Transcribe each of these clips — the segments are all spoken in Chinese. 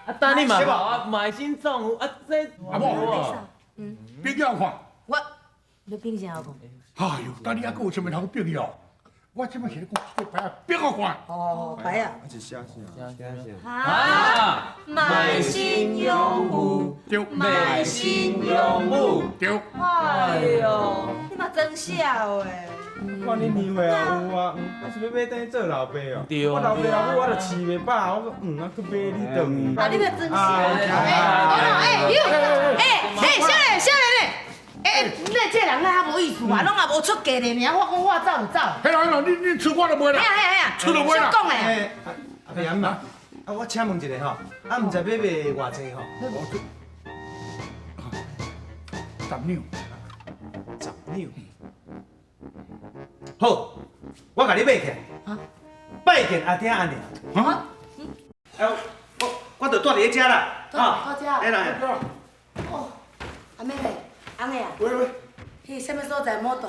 啊，等你嘛好啊，买新撞有啊，这阿某，别叫我看。我，你凭啥讲？哎呦，等你还佫有啥物通逼哦？我即摆是咧讲这个牌啊，逼我看。哦，白啊。一写啊！买新用户，对，买新用户。对。哎呦，你嘛真笑诶！看恁年岁啊有啊，还是要买等于做老爸哦。对我老爸老母我就饲袂饱，我讲啊去买你顿。啊，你嘛真笑。少年嘞！你这人啊，较无意思啊，拢也无出价的尔，我讲我走就走。嘿啦，你出我就买啦。哎呀，出就买啦。讲诶。哎，阿爷嘛，啊我请问一下吼，啊毋知要卖偌济吼10两。 10两。好，我甲你买起来。拜见阿爹阿娘。啊？哎，我就住伫咧遮啦。到遮。哎啦。哦，阿妹妹，翁个啊，喂，迄什么所在摩大，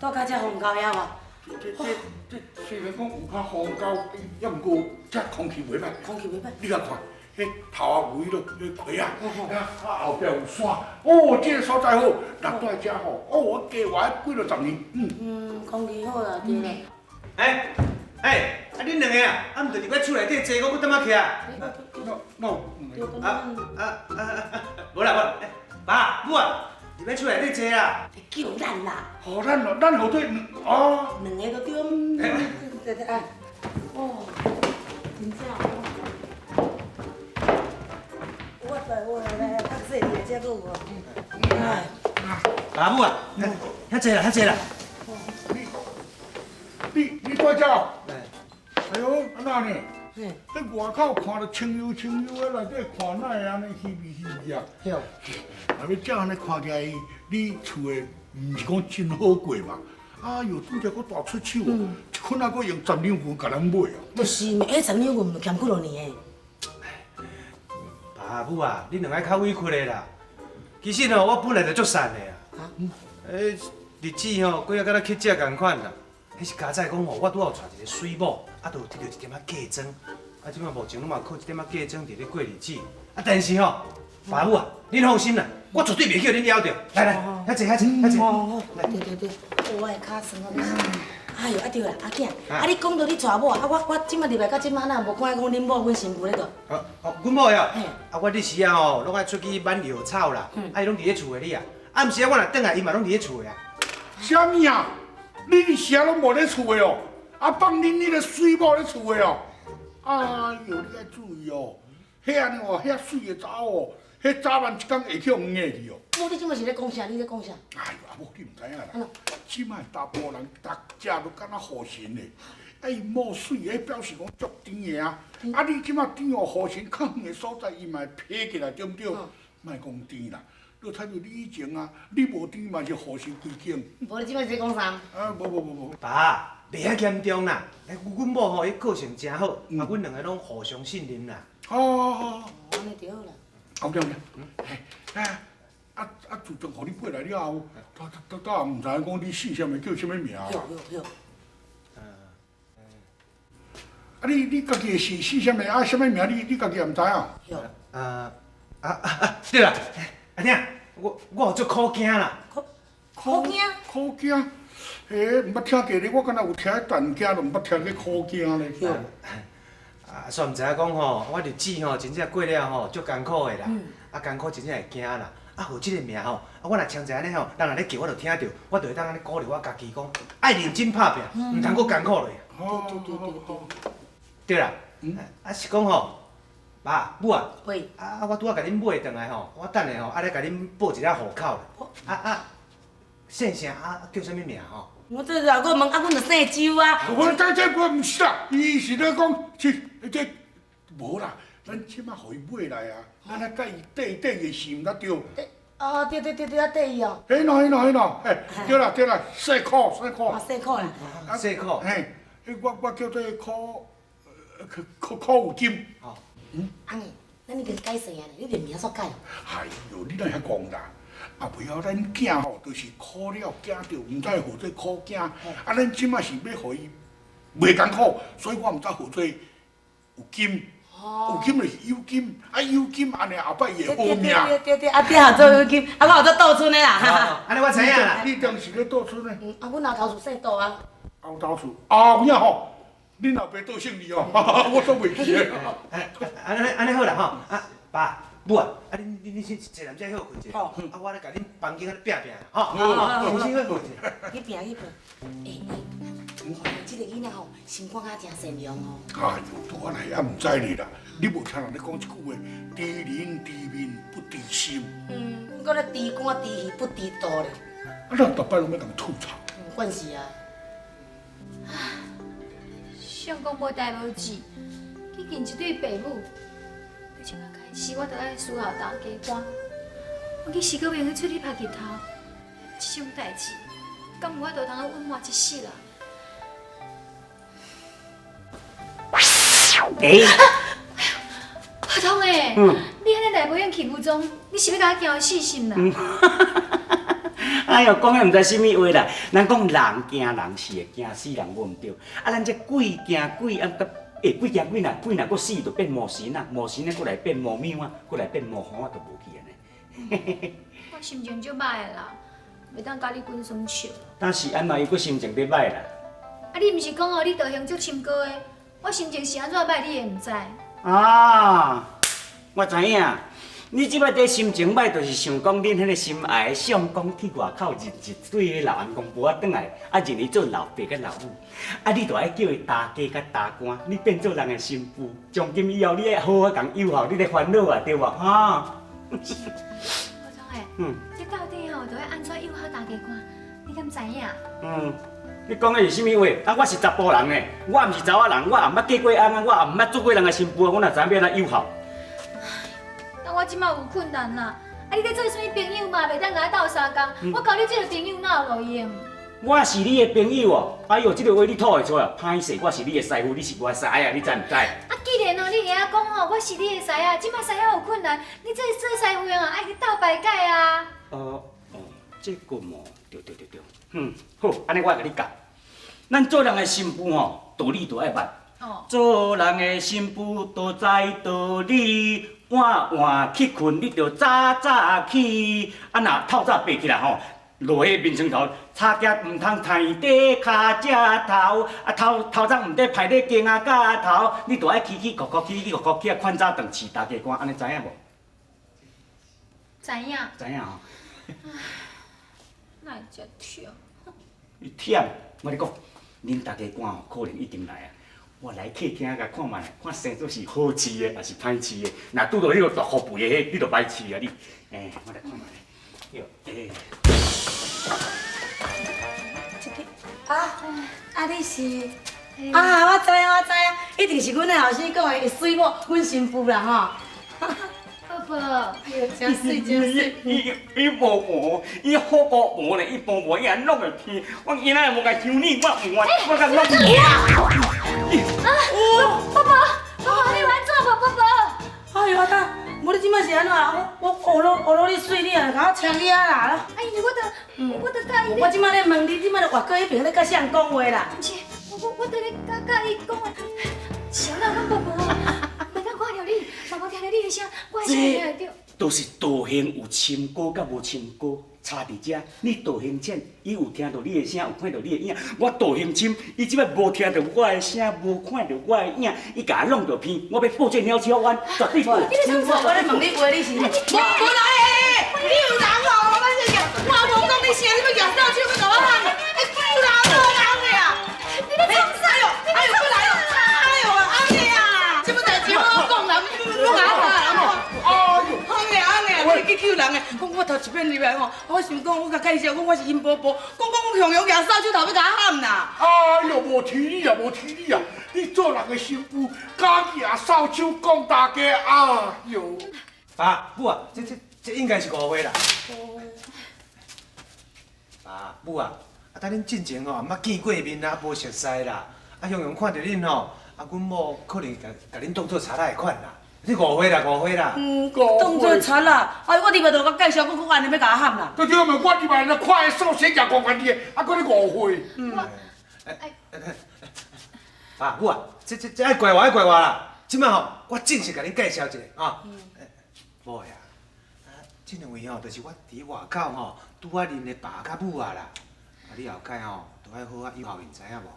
到甲遮风高遐无？这虽然讲有较风高，也毋过这空气袂歹。空气袂歹。你甲看，迄头啊围落迄葵啊，后壁有山，哦，这个所在好，落住来遮好，哦，我加活几落10年，空气好啦，对啦。哎，啊恁两个啊，啊毋着伫咧厝内底坐，我搁踮仔徛。无啦，爸母啊，伫咧厝内底坐啦。叫咱啦，好，咱后腿哦，两个都对。哦，真正。我来，较细个遮个我。哎，爸母啊，遐坐啦，遐坐啦。你在遮？哎，哎呦，安那呢？嘿，喺外口看到清幽清幽的，内底看哪会安尼稀微稀微啊？哟，若要这安尼看起来，你厝的毋是讲真好过嘛？哎呦，拄则佫大出手哦，一捆啊佫用10两份甲咱买哦。就是呢，迄10两银欠几落年的。爸母啊，恁两个较委屈的啦。其实吼，我本来就足善的啊。日子吼过啊，敢若乞食共款啦。迄是家在讲吼，我拄好娶一个水某，啊，就有得到一点仔嫁妆。啊，即摆目前拢嘛靠一点仔嫁妆伫咧过日子。啊，但是吼，爸母啊，恁放心啦，我绝对袂叫恁夭着。来，遐坐。哦，对，我的脚酸啊！哎呦，啊对啦，阿囝，啊你讲到你娶某啊，我即摆入来到即摆，哪无看讲恁某阮媳妇咧倒？阮某呀，嘿啊，我日时啊吼，拢爱出去挽药草啦，啊，伊拢伫咧厝的哩啊。啊，毋是啊，我若转来，伊嘛拢伫咧厝的啊。啥物啊？你日时啊拢无咧厝的哦，啊放恁迄个水某咧厝的哦。哎呦，你爱注意哦，遐安尼哦，遐水的查某哦，迄早晚一工会去黄眼去哦。某你即摆是咧讲啥？你咧讲啥？哎呦，阿某你毋知影啦，即摆大部分人逐家都敢若河神的，啊伊冒水，迄表示讲足甜的啊。啊你即摆甜哦，河神较远的所在，伊嘛会批起来，对毋对？莫讲甜啦。就参照你以前啊，你无甜嘛是河神规间。无你即摆是咧讲啥？啊，无。爸，袂遐严重啦。阮某吼，伊个性真好，啊，阮两个拢互相信任啦。好，安尼就好啦。好对。自从互你过来了后，倒也毋知影讲你姓啥物，叫啥物名啊？哟。啊，你家己姓啥物？啊，啥物名？你家己也毋知影？哟。对啦，阿娘，我有足苦惊啦。苦惊？苦惊？毋捌听过咧，我敢若有听蛋惊，都毋捌听过苦惊咧。啊，煞毋知影讲吼，我日子吼真正过了吼，足艰苦的啦。啊，艰苦真正会惊啦。啊，有即个名吼，啊，我若唱一下咧吼，人若咧叫我就听着，我就会当安尼鼓励我家己讲，爱认真拍拼，毋通阁艰苦落。对。对啦，啊是讲吼，爸母啊，喂。啊我拄仔甲恁买转来吼，我等下吼，啊咧甲恁报一个户口咧。姓啥叫啥物名吼？我这老个问，阮就姓周啊。我毋是啦，伊是咧讲，这无啦，咱即摆互伊买来啊，咱来甲伊缀个是毋得对？哦，对，啊对伊哦。迄喏，对啦，细苦。细苦啦。细苦。嘿，我叫做苦有金。翁个，咱已经改姓啊，你连名煞改哦。哎呦，你哪遐讲啦？啊，为了咱囝吼，就是苦了惊着，毋知何做苦惊。啊，咱即摆是要互伊袂艰苦，所以我毋知何做有金。有金就是有金，有金安尼后摆会好命。对，啊，爹做有金，我有做倒村的啦。安尼我知影啦。你当时咧倒村呢？阮后头厝姓倒啊。后头厝有影吼，恁后爸倒姓李哦，我都袂记诶。安尼好啦吼，爸母啊，你先坐南遮休困者。好，我咧甲恁房间咧拼拼吼。好，先休困者。去拼。即个囡仔吼，心肝仔真善良哦。哎呦，我来也唔知你啦，你无听人咧讲一句话，知人知面不知心。阮搁咧知肝知耳不知肚咧。咱逐摆拢要共吐槽。惯是啊。想讲无代无志，去见一对爸母，就从开始我就爱思考大家观。我去四个朋友出去拍日头，这种代志，敢有法度通稳活一世人？阿通诶，你安尼来无用欺负中，你是要甲我惊死心啦？哎呦，讲的毋知什么话啦！咱讲人惊人是会惊死人，无毋对。啊，咱这鬼惊鬼啊，鬼惊鬼呐，鬼呐，佫死就变魔神啊，魔神啊，佫来变魔喵啊，佫来变魔猴啊，都无去安尼。我心情足歹啦，袂当甲你滚双笑。但是安嘛，伊佫心情伫歹啦。啊，你毋是讲哦，你道行足深高的，我心情是安怎歹，你会毋知？啊，我知影。你即摆在心情歹，就是想讲恁迄个心爱的相公去外口认一对个老员公婆仔转来，啊认伊做老爸甲老母，啊你就爱叫伊大家甲大官，你变做人的新妇，从今以后你爱好好共友好你的烦恼啊，对无？哈。我讲诶，这到底吼，着要安怎友好大家官？你敢知影？你讲的是甚物话？啊，我是查甫人呢，我毋是查某人，我也毋捌嫁过翁啊，我也毋捌做过人的新妇，我哪知影要安怎友好？我即马有困难啦，啊！你咧做啥物朋友嘛？袂当甲我斗相共，我交你这个朋友哪有路用？我是你的朋友哦，哎呦，这个话你吐会出来？歹势，我是你的师傅，你是我的师啊，你知唔知？啊，既然哦，你会晓讲吼，我是你的师啊，即马师啊有困难，你这做师傅啊，爱去斗排解啊。这个嘛，对，好，安尼我甲你讲，咱做人的新妇吼，道理都爱捌。做人的新妇都知道理。晚去困，你着早早起。啊，若透早爬起来吼，落迄面床头，擦脚唔通刣底骹只头。啊，头早唔得排咧肩啊甲头，你着爱起哭哭起啊，款早顿饲大家官，安尼知影无？知影。知影吼。哪会遮忝？你忝，我咧讲，恁大家官吼，可能一定来啊。我来客厅甲看卖，看生做是好饲的，还是歹饲的。若拄到迄个大福肥的，迄你就歹饲啊你。我来看卖。哟，你是？我知影，一定是阮的后生讲的水某，阮新妇啦吼。爸爸，真水。伊无毛，伊好过毛咧，伊无毛伊还弄个天。我今仔无甲求你，我甲弄你。爸爸，你有安怎无？爸爸。哎呦，阿达，无你即摆是安怎？我学落你水，你啊，甲我请你啊啦。哎呀，我得甲伊。我即摆咧问你，即摆咧外国迄边咧甲谁人讲话啦？毋是，我得咧甲伊讲话。是啊，阮爸爸袂当看到你，若无听到你的声，我会听得到。都是道行有深高甲无深高，差伫遮。你道行浅，伊有听到你的声，有看到你的影。我道行深，伊即摆无听到我的声，无看到我的影，伊甲我弄着偏，我要报这鸟鼠冤，绝对报。我咧问你话，你是？无来，你有人哦，我这个，我无讲你声，你要举手手要甲我喊，不啦，做人的啊！你咧创啥哟？哎呦，不来哟！哎呦，阿妹啊，这不代志好讲啦，弄啊啦！我去救人的，讲我头一遍入来吼，我想讲我甲介绍，讲我是殷婆婆，讲我向阳举手手头要甲我喊啦。哎呦，无提你啊，你做人的媳妇，敢举手手讲大家，哎呦！爸母啊，这应该是误会啦。爸母啊，等恁进前吼，毋捌见过面啊，无熟悉啦。啊，向阳看到恁吼，阮某可能甲恁当做查仔的款啦。你误会啦。当作贼啦！哎，我入来就甲介绍，我安尼要甲我喊啦。对对，我入来咧看的手写也公关的，还搁咧误会。爸母啊，这爱怪我啦。即摆吼，我正式甲你介绍一个啊。某呀，这两位吼，就是我伫外口吼拄啊认的爸甲母啊啦。啊，你后盖吼，都爱好啊友好因，知影无？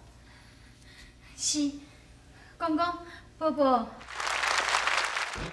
是，公公、婆婆，